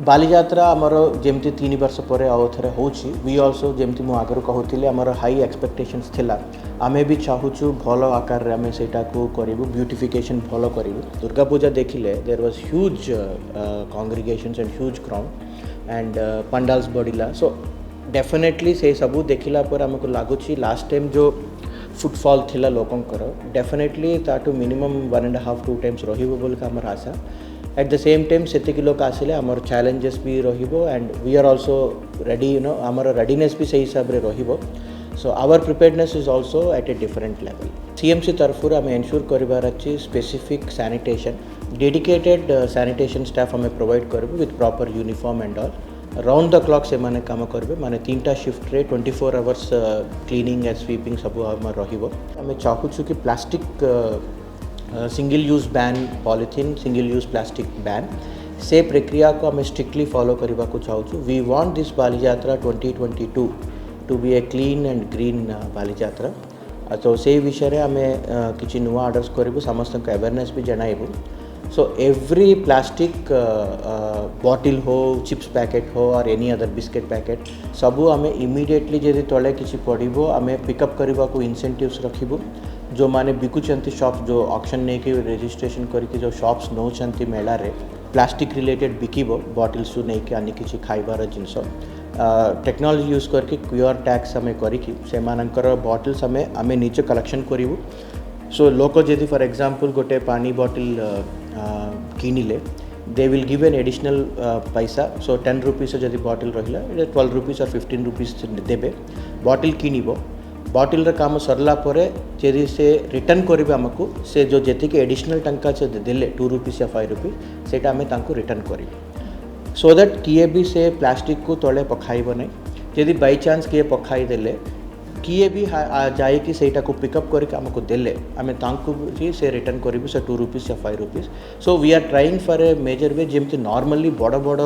बालीजात्रा आमर जमती 3 वर्ष पर आउ थे हो वी ऑल्सो जमती मु आगर कहूली आमर हाई एक्सपेक्टेशंस थिला आमे भी चाहूँ भल आकार आम से करूँ ब्यूटिफिकेशन भल करूँ दुर्गा पूजा देखिले there was huge congregations and huge crowd and pandals बढ़िला सो डेफिनेटली से सबू देखला पर आमको लगुच लास्ट टाइम जो फुटफॉल थिला लोकंकर डेफिनेटली ताटू मिनिमम 1.5 to 2 times रहिबो बोल का हमर आशा एट द सेम टाइम सेतिक लोक आसिले आमर चैलेंजेस भी रहिबो and we are also ready आमर रेडीनेस भी सही हिसाब रे रहिबो so our preparedness is also at a different level CMC तरफ आम एनश्योर करिवार अछि specific sanitation dedicated sanitation staff आम प्रोवाइड करबो with proper uniform and all round the clock से माने काम करेंगे माने 3टा शिफ्ट रे 24 आवर्स क्लीनिंग एंड स्वीपिंग सब रहिबो आम चाहूँ कि plastic single use ban polythene single use plastic ban से प्रक्रिया को आम स्ट्रिक्टली फॉलो करने को चाहूँ we want this Balijatra 2022 to be a clean and green Balijatra तो से विषय में आम किसी नुआ ऑर्डर्स करूँ समस्त अवेयरनेस भी जनाइबू सो एव्री प्लास्टिक बॉटल हो चिप्स पैकेट हो और एनी अदर बिस्किट पैकेट सबू आम इमिडिएटली जदि तले किसी पड़ो आम पिकअप करने को इंसेंटिव्स रखिबू जो माने बिकुचंती शॉप्स जो ऑक्शन नहीं कि रजिस्ट्रेशन करके जो शॉप्स नौचंती मेला रे प्लास्टिक रिलेटेड बिकिबो बॉटल्स नहीं कि आनी किसी खाइबार जिनस टेक्नोलॉजी यूज करके क्यूआर टैक्स आम करिकी से मानकर बॉटल्स आम निजे कलेक्शन करूँ सो लोक जदि फॉर एग्जांपल गोटे पानी बॉटल किनिले they will give an additional पैसा सो 10 रुपीज जदि बॉटल रहिला 12 रुपीज और 15 रुपीज देबे बॉटल किनिबो बॉटल काम सरला परे यदि से रिटर्न करेंगे आमको से जो जी एडिशनल टंका से देले 2 रुपीज या 5 रुपीज से आम रिटर्न करें सो दैट किए भी से प्लास्टिक को तले पखाइब नहीं यदि बाई चान्स किए पखाई देले किए भी जाए सेटा को पिकअप करके आमको देले आम भी से रिटर्न करूँ से 2 रुपीज या 5 rupees so we are trying for a major way जमी नॉर्मली बड़ बड़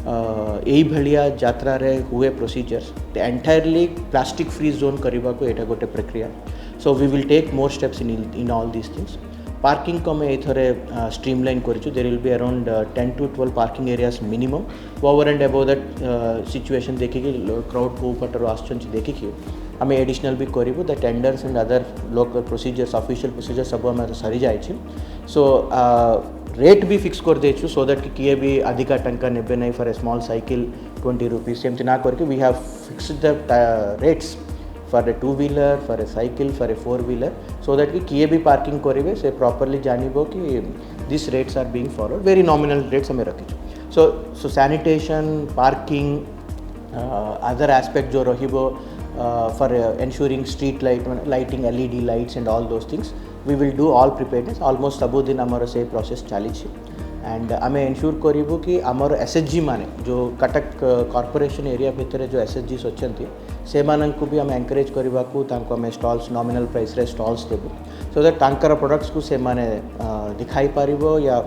यही भाया यात्रा रे हुए procedures entirely plastic free zone करने को यहाँ गोटे प्रक्रिया so we will take more steps in all these things parking को आम ये स्ट्रीमलाइन करूँ there will be around 10 to 12 parking areas minimum over and above that situation देखिकी क्राउड को पटर आसुँच देखिकी आम एडिशनल भी करूँ the tenders and other local procedures official procedures सब आम सरी जाए सो रेट भी फिक्स कर देचु सो दैट कि किए भी अधिका टंका नेबे नहीं for a small cycle 20 rupees सेमती ना करके we have fixed the rates for a 2-wheeler for a cycle for a 4-wheeler so that कि किए भी पार्किंग करेंगे से प्रॉपर्ली जानब कि this rates are being followed very nominal rates हमें रखी so sanitation parking other aspect जो रहिबो for ensuring street lighting LED lights and all those things we will do all preparedness almost सबुदिन आमर से प्रोसेस चली and आम ensure करूँ कि आमर SHG माने जो कटक कॉर्पोरेशन एरिया भितर जो SHGs अच्छे से मानक भी आम एनकरेज करने को आम स्टॉल्स नॉमिनल प्राइस रे स्टॉल्स देबू सो दैट तांकर प्रोडक्ट्स को से माने दिखाई पारिबो या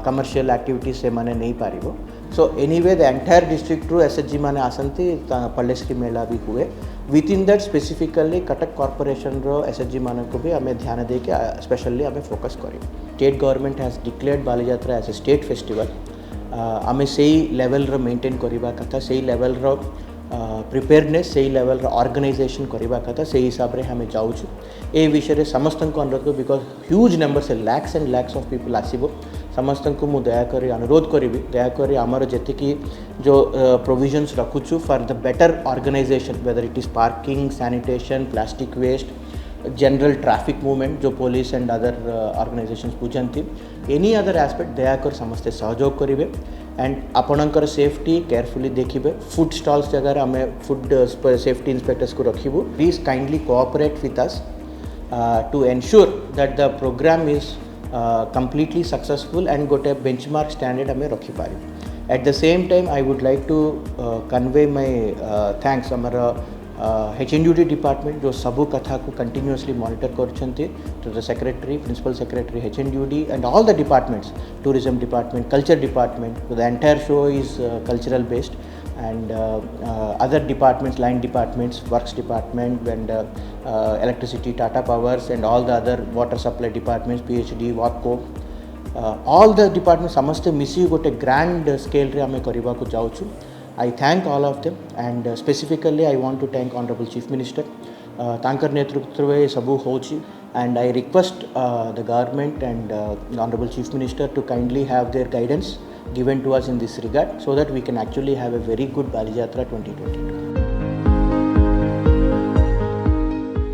कमर्शियल एक्टिविटीज से माने नहीं पारिबो so anyway the entire district रू SHG माने आसंती पल्लेश्री मेला भी हुए with in that specifically Cuttack corporation रो SHG मान को भी आम ध्यान दे के स्पेशली आम फोकस करें state government has declared Balijatra as a state festival आम से लेवल रो मेंटेन करवा कथा से लेवल रो प्रिपेयरनेस से लेवल रो ऑर्गेनाइजेशन करवा कथा से हिसाब रे हमें जाऊँ ए विषय समस्त को अनुरोध बिकॉज ह्यूज नंबर से lakhs and lakhs of people आसो समस्त को मुझे दयाकोरी अनुरोध करी दयाकोरी आमर जी जो प्रोविजन्स रखुचु for the better organisation whether it is parking sanitation plastic waste general traffic movement जो पुलिस एंड अदर ऑर्गेनाइजेशंस बुझाती एनी अदर एस्पेक्ट दयाकर समस्ते सहयोग करेंगे एंड आपणकर सेफ्टी केयरफुली देखिए फूड स्टॉल्स जगह आम फूड सेफ्टी इंस्पेक्टर्स को रखू please kindly cooperate with us to ensure that the programme is completely successful and got a benchmark standard हमें रखी पारी at the same time I would like to convey my thanks हमारा HNDUT department जो सबू कथा को continuously monitor कर to the secretary principal secretary HNDUT and all the departments tourism department culture department so the entire show is cultural based and other departments line departments works department and electricity Tata Powers and all the other water supply departments PhD WAPCO all the department समस्ते मिसी गोटे grand scale रे आमे करबा को जाउछु. I thank all of them and specifically I want to thank Honorable Chief Minister. तांकर नेतृत्व में सबू होची and I request the government and Honorable Chief Minister to kindly have their guidance given to us in this regard so that we can actually have a very good Bali Jatra 2022.